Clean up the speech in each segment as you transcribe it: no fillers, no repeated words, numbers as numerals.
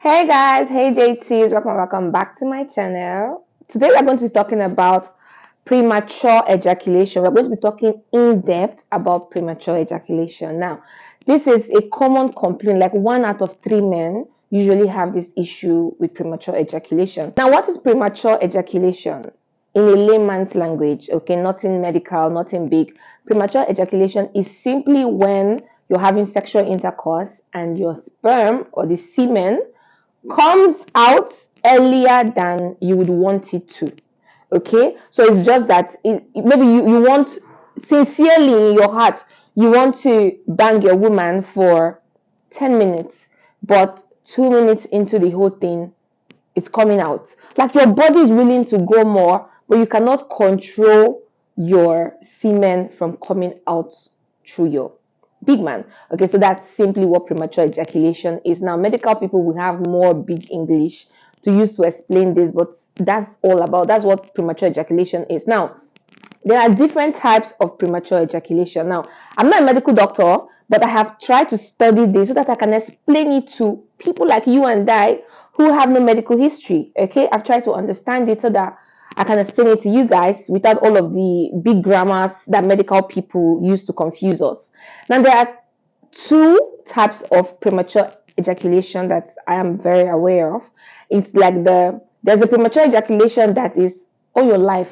Hey guys, hey JTs, welcome back to my channel. Today we're going to be talking about premature ejaculation. We're going to be talking in depth about premature ejaculation. Now, this is a common complaint, like 1 out of 3 men usually have this issue with premature ejaculation. Now, what is premature ejaculation? In a layman's language, okay, nothing medical, nothing big. Premature ejaculation is simply when you're having sexual intercourse and your sperm or the semen comes out earlier than you would want it to. Okay, so it's just that maybe you want sincerely in your heart, you want to bang your woman for 10 minutes, but 2 minutes into the whole thing, it's coming out. Like your body is willing to go more, but you cannot control your semen from coming out through your big man. Okay, so that's simply what premature ejaculation is. Now, medical people will have more big English to use to explain this, but that's what premature ejaculation is. Now, there are different types of premature ejaculation. Now, I'm not a medical doctor, but I have tried to study this so that I can explain it to people like you and I who have no medical history. Okay, I've tried to understand it so that I can explain it to you guys without all of the big grammars that medical people use to confuse us. Now, there are two types of premature ejaculation that I am very aware of. It's like there's a premature ejaculation that is all your life.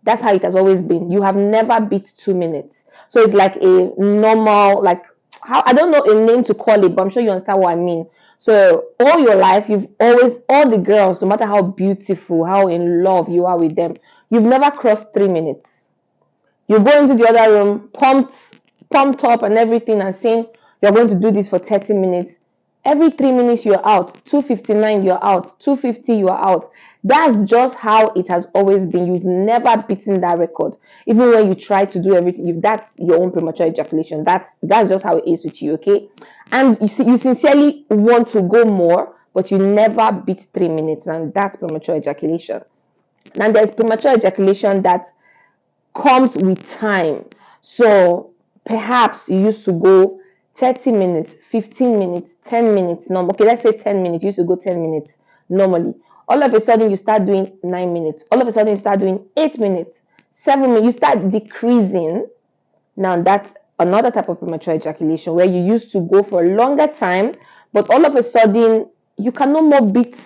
That's how it has always been. You have never beat 2 minutes. So it's like a normal, like how I don't know a name to call it, but I'm sure you understand what I mean. So all your life, you've always all the girls, no matter how beautiful, how in love you are with them, you've never crossed 3 minutes. You go into the other room, pumped up and everything, and saying you're going to do this for 30 minutes. Every 3 minutes you're out, 2:59 you're out, 2:50 you're out. That's just how it has always been. You've never beaten that record. Even when you try to do everything, if that's your own premature ejaculation, that's just how it is with you, okay? And you sincerely want to go more, but you never beat 3 minutes, and that's premature ejaculation. Now there's premature ejaculation that comes with time. So perhaps you used to go 30 minutes, 15 minutes, 10 minutes normal. Okay, let's say 10 minutes. You used to go 10 minutes normally. All of a sudden, you start doing 9 minutes. All of a sudden, you start doing 8 minutes, 7 minutes. You start decreasing. Now, that's another type of premature ejaculation where you used to go for a longer time, but all of a sudden, you can no more beat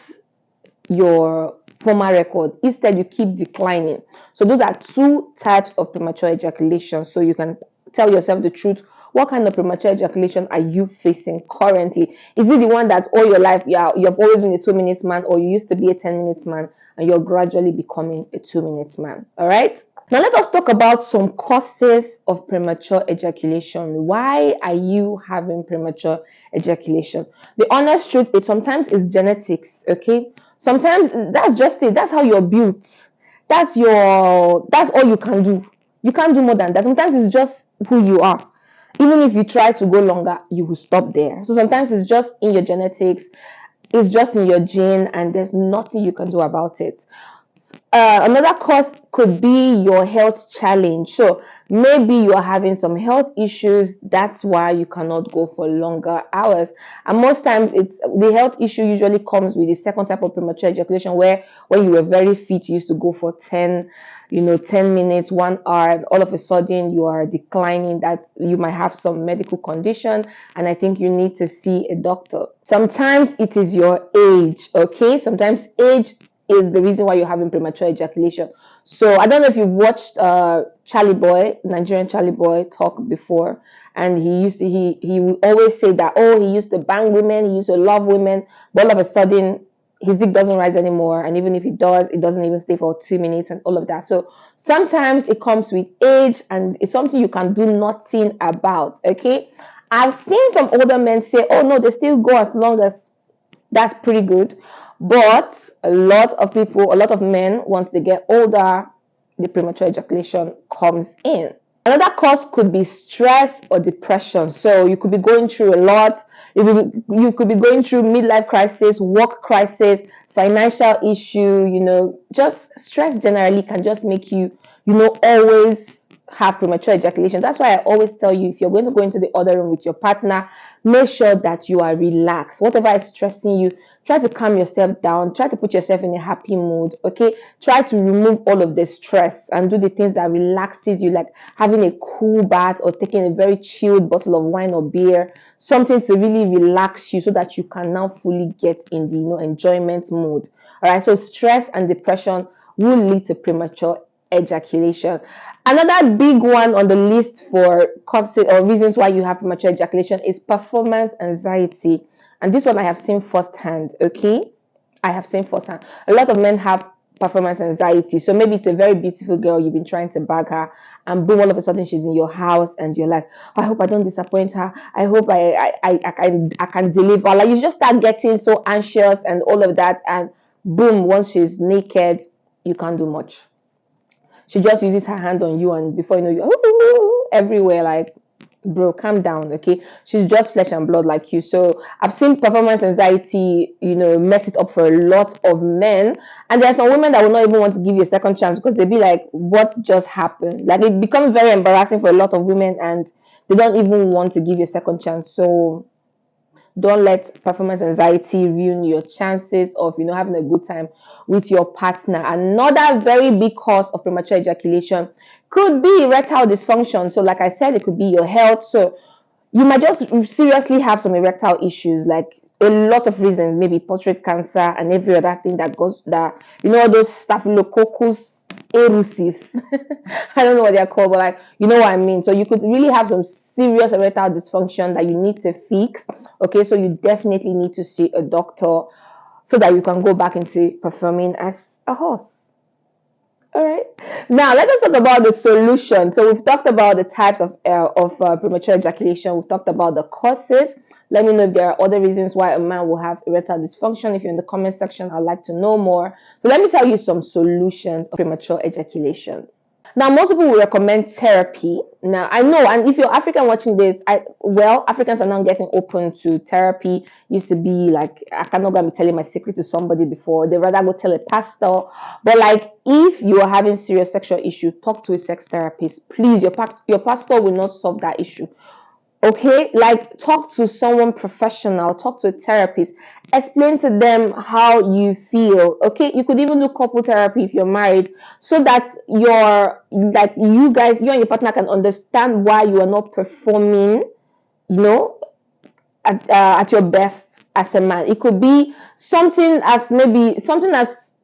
your former record. Instead, you keep declining. So those are two types of premature ejaculation. So you can tell yourself the truth. What kind of premature ejaculation are you facing currently? Is it the one that all your life you've always been a 2 minutes man, or you used to be a 10 minutes man and you're gradually becoming a 2 minutes man? All right. Now let us talk about some causes of premature ejaculation. Why are you having premature ejaculation? The honest truth is sometimes it's genetics, okay? Sometimes that's just it. That's how you're built. That's all you can do. You can't do more than that. Sometimes it's just who you are. Even if you try to go longer, you will stop there. So sometimes it's just in your genetics, it's just in your gene, and there's nothing you can do about it. Another cause could be your health challenge. So maybe you are having some health issues. That's why you cannot go for longer hours. And most times, it's the health issue usually comes with the second type of premature ejaculation, where when you were very fit, you used to go for 10 minutes, 1 hour, and all of a sudden you are declining. That you might have some medical condition, and I think you need to see a doctor. Sometimes it is your age. Okay, sometimes age is the reason why you're having premature ejaculation. So I don't know if you've watched Charlie Boy, Nigerian Charlie Boy, talk before, and he would always say that, oh, he used to bang women, he used to love women, but all of a sudden his dick doesn't rise anymore, and even if it does, it doesn't even stay for 2 minutes and all of that. So sometimes it comes with age, and it's something you can do nothing about. Okay, I've seen some older men say, oh no, they still go as long as that's pretty good. But a lot of people, a lot of men, once they get older, the premature ejaculation comes in. Another cause could be stress or depression. So you could be going through a lot. You could be going through midlife crisis, work crisis, financial issue, just stress generally can just make you, always have premature ejaculation. That's why I always tell you, if you're going to go into the other room with your partner, make sure that you are relaxed. Whatever is stressing you, try to calm yourself down. Try to put yourself in a happy mood. Okay, try to remove all of the stress and do the things that relaxes you, like having a cool bath or taking a very chilled bottle of wine or beer, something to really relax you so that you can now fully get in the enjoyment mode. All right, so stress and depression will lead to premature ejaculation. Another big one on the list for causes or reasons why you have premature ejaculation is performance anxiety. And this one I have seen firsthand, okay? I have seen firsthand. A lot of men have performance anxiety. So maybe it's a very beautiful girl, you've been trying to bag her, and boom, all of a sudden she's in your house and you're like, oh, I hope I don't disappoint her. I hope I can deliver. Like you just start getting so anxious and all of that, and boom, once she's naked, you can't do much. She just uses her hand on you, and before you know, you everywhere. Like, bro, calm down, okay? She's just flesh and blood like you. So I've seen performance anxiety, mess it up for a lot of men. And there are some women that will not even want to give you a second chance because they'll be like, what just happened? Like, it becomes very embarrassing for a lot of women, and they don't even want to give you a second chance. So don't let performance anxiety ruin your chances of having a good time with your partner. Another very big cause of premature ejaculation could be erectile dysfunction. So like I said, it could be your health. So you might just seriously have some erectile issues, like a lot of reasons, maybe prostate cancer and every other thing that goes that all those staphylococcus aureus. I don't know what they're called, but like you know what I mean. So you could really have some serious erectile dysfunction that you need to fix. Okay, so you definitely need to see a doctor so that you can go back into performing as a horse. All right. Now let us talk about the solution. So we've talked about the types of premature ejaculation. We've talked about the causes. Let me know if there are other reasons why a man will have erectile dysfunction. If you're in the comment section, I'd like to know more. So let me tell you some solutions of premature ejaculation. Now, most people will recommend therapy. Now, I know, and if you're African watching this, Africans are now getting open to therapy. Used to be like, I cannot go and be telling my secret to somebody before. They rather go tell a pastor. But like, if you are having serious sexual issue, talk to a sex therapist. Please, your pastor will not solve that issue. Okay, like talk to someone professional, talk to a therapist, explain to them how you feel. Okay, you could even do couple therapy if you're married, so that you and your partner can understand why you are not performing, you know, at your best as a man. It could be something as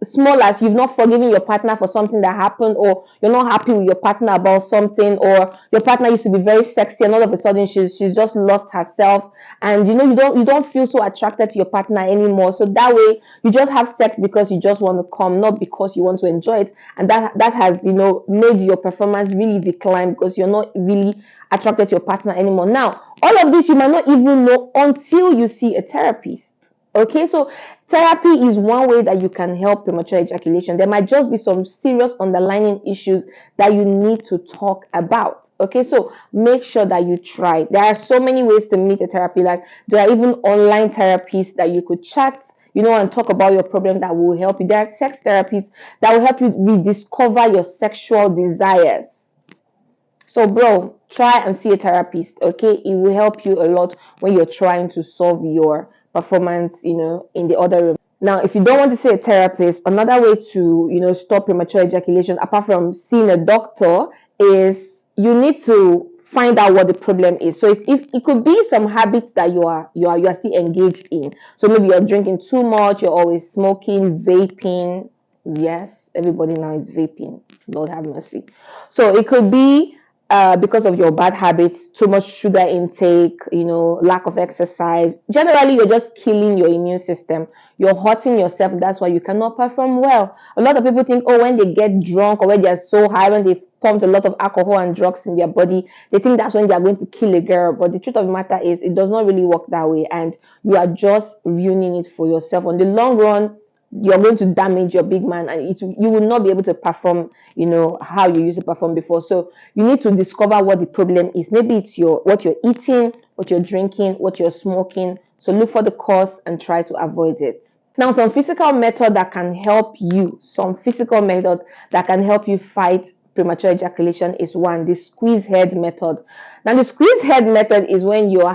small as you've not forgiven your partner for something that happened, or you're not happy with your partner about something, or your partner used to be very sexy and all of a sudden she's just lost herself, and you don't feel so attracted to your partner anymore. So that way you just have sex because you just want to come, not because you want to enjoy it, and that has made your performance really decline because you're not really attracted to your partner anymore. Now, all of this you might not even know until you see a therapist. Okay, so therapy is one way that you can help premature ejaculation. There might just be some serious underlying issues that you need to talk about. Okay, so make sure that you try. There are so many ways to meet a therapy. Like there are even online therapists that you could chat, and talk about your problem that will help you. There are sex therapists that will help you rediscover your sexual desires. So, bro, try and see a therapist, okay? It will help you a lot when you're trying to solve your performance, in the other room. Now, if you don't want to see a therapist, another way to, stop premature ejaculation, apart from seeing a doctor, is you need to find out what the problem is. So, if it could be some habits that you are still engaged in. So maybe you're drinking too much, you're always smoking, vaping. Yes, everybody now is vaping. Lord have mercy. So it could be because of your bad habits, too much sugar intake, lack of exercise. Generally, you're just killing your immune system. You're hurting yourself. That's why you cannot perform well. A lot of people think, oh, when they get drunk or when they're so high, when they pumped a lot of alcohol and drugs in their body, they think that's when they're going to kill a girl. But the truth of the matter is, it does not really work that way. And you are just ruining it for yourself. On the long run, you're going to damage your big man, and you will not be able to perform how you used to perform before. So you need to discover what the problem is. Maybe it's what you're eating, what you're drinking, what you're smoking. So look for the cause and try to avoid it. Now, some physical method that can help you fight premature ejaculation is one, the squeeze head method. Now, the squeeze head method is when you're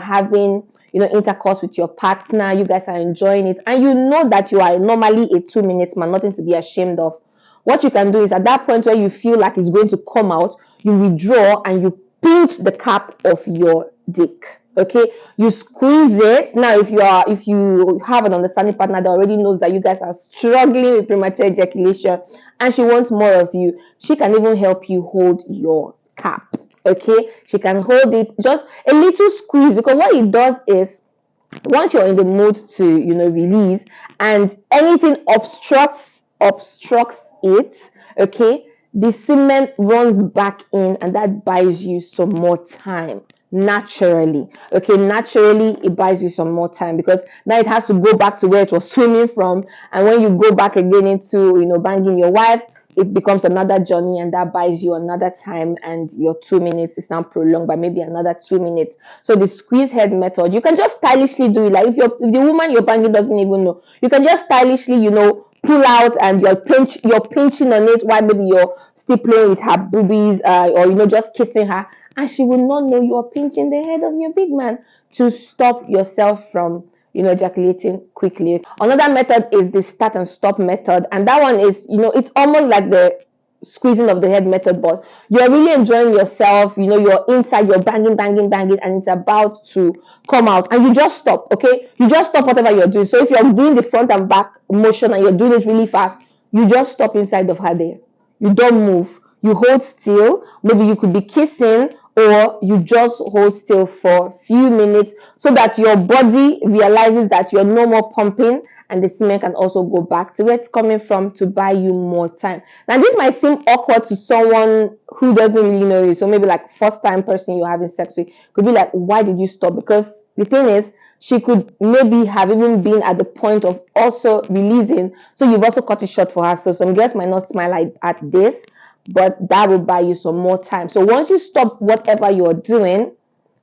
intercourse with your partner, you guys are enjoying it, and you know that you are normally a 2 minutes man, nothing to be ashamed of. What you can do is, at that point where you feel like it's going to come out, you withdraw and you pinch the cap of your dick. Okay, you squeeze it. Now, if you have an understanding partner that already knows that you guys are struggling with premature ejaculation and she wants more of you, she can even help you hold your cap. Okay, she can hold it, just a little squeeze, because what it does is, once you're in the mood to release, and anything obstructs it, okay, the semen runs back in, and that buys you some more time naturally. Okay, naturally it buys you some more time, because now it has to go back to where it was swimming from, and when you go back again into banging your wife, it becomes another journey, and that buys you another time, and your 2 minutes is now prolonged by maybe another 2 minutes. So the squeeze head method, you can just stylishly do it. Like, if the woman you're banging doesn't even know, you can just stylishly pull out, and you're pinching on it while maybe you're still playing with her boobies, or just kissing her, and she will not know you're pinching the head of your big man, to stop yourself from ejaculating quickly. Another method is the start and stop method, and that one is, it's almost like the squeezing of the head method, but you're really enjoying yourself, you're inside, you're banging, banging, banging, and it's about to come out, and you just stop. Okay, you just stop whatever you're doing. So if you're doing the front and back motion and you're doing it really fast, you just stop inside of her there. You don't move, you hold still. Maybe you could be kissing, or you just hold still for a few minutes, so that your body realizes that you're no more pumping, and the semen can also go back to where it's coming from, to buy you more time. Now, this might seem awkward to someone who doesn't really know you. So maybe like first time person you're having sex with could be like, why did you stop? Because the thing is, she could maybe have even been at the point of also releasing, so you've also cut it short for her. So some girls might not smile at this, but that will buy you some more time. So once you stop whatever you're doing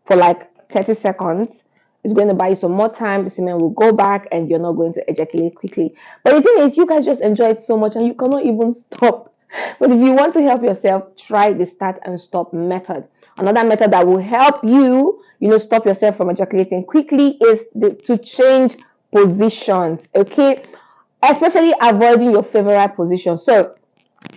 for like 30 seconds, it's going to buy you some more time. The semen will go back, and you're not going to ejaculate quickly. But the thing is, you guys just enjoy it so much, and you cannot even stop. But if you want to help yourself, try the start and stop method. Another method that will help you, stop yourself from ejaculating quickly, is to change positions. Okay, especially avoiding your favorite position. So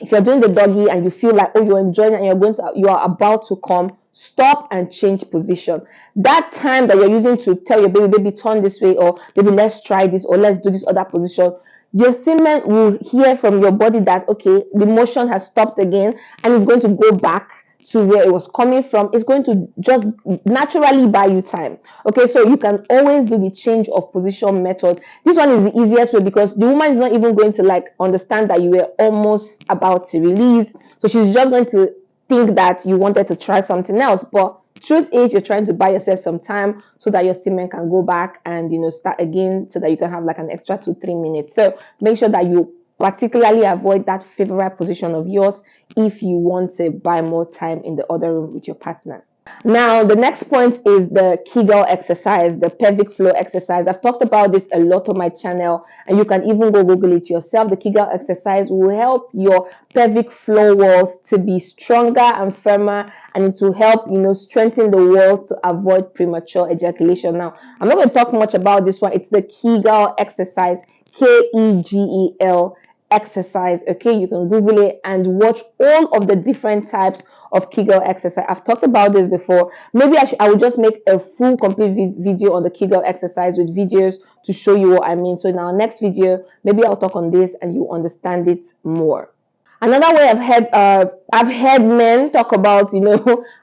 if you're doing the doggy and you feel like, oh, you're enjoying it, and you are about to come, stop and change position. That time that you're using to tell your baby turn this way, or maybe let's try this, or let's do this other position, your semen will hear from your body that, okay, the motion has stopped again, and it's going to go back to where it was coming from. It's going to just naturally buy you time. Okay, so you can always do the change of position method. This one is the easiest way, because the woman is not even going to like understand that you were almost about to release. So she's just going to think that you wanted to try something else. But truth is, you're trying to buy yourself some time, so that your semen can go back and start again, so that you can have like an extra 2-3 minutes. So make sure that you particularly avoid that favorite position of yours if you want to buy more time in the other room with your partner. Now, the next point is the Kegel exercise, the pelvic floor exercise. I've talked about this a lot on my channel, and you can even go Google it yourself. The Kegel exercise will help your pelvic floor walls to be stronger and firmer, and it will help, strengthen the walls to avoid premature ejaculation. Now, I'm not going to talk much about this one. It's the Kegel exercise, Kegel exercise. Okay, you can Google it and watch all of the different types of Kegel exercise. I've talked about this before. Maybe I will just make a full complete video on the Kegel exercise with videos to show you what I mean. So in our next video, maybe I'll talk on this and you understand it more. Another way I've heard men talk about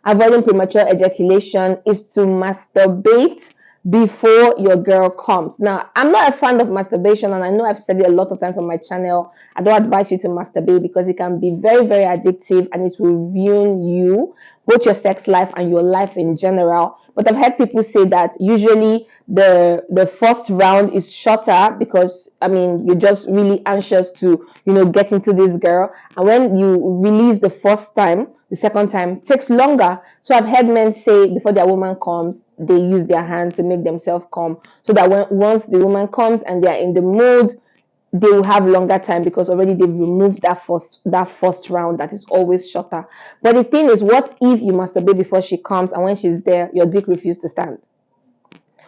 avoiding premature ejaculation is to masturbate before your girl comes. Now, I'm not a fan of masturbation, and I know I've said it a lot of times on my channel. I don't advise you to masturbate, because it can be very, very addictive, and it will ruin you, both your sex life and your life in general. But I've heard people say that usually the first round is shorter, because you're just really anxious to get into this girl, and when you release the first time, the second time takes longer. So I've heard men say before their woman comes, they use their hands to make themselves come, so that once the woman comes and they're in the mood, they will have longer time, because already they've removed that first round that is always shorter. But the thing is, what if you masturbate before she comes, and when she's there, your dick refuses to stand?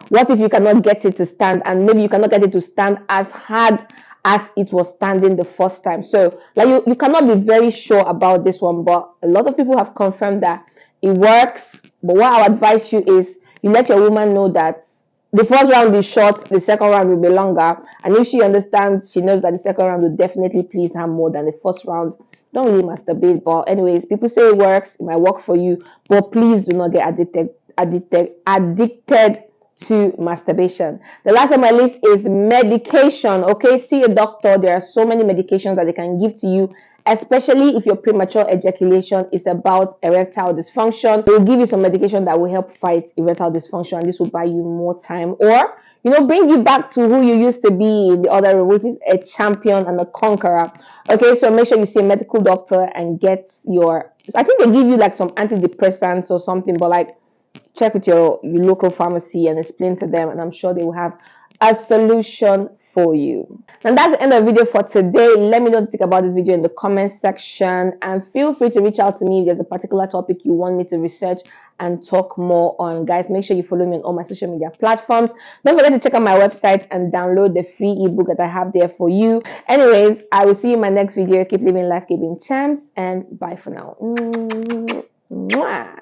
What if you cannot get it to stand, and maybe you cannot get it to stand as hard as it was standing the first time? So like you cannot be very sure about this one, but a lot of people have confirmed that it works. But what I would advise you is you let your woman know that the first round is short, the second round will be longer, and if she understands, she knows that the second round will definitely please her more than the first round. Don't really masturbate, but anyways, people say it works, it might work for you, but please do not get addicted to masturbation. The last on my list is medication. Okay, see a doctor. There are so many medications that they can give to you, especially if your premature ejaculation is about erectile dysfunction. They will give you some medication that will help fight erectile dysfunction, and this will buy you more time, or bring you back to who you used to be in the other room, which is a champion and a conqueror. Okay, so make sure you see a medical doctor and get your, I think they give you like some antidepressants or something, but like check with your local pharmacy and explain to them, and I'm sure they will have a solution for you. And that's the end of the video for today. Let me know what you think about this video in the comment section, and feel free to reach out to me if there's a particular topic you want me to research and talk more on. Guys, make sure you follow me on all my social media platforms. Don't forget to check out my website and download the free ebook that I have there for you. Anyways, I will see you in my next video. Keep living life, keeping champs, and bye for now. Mwah.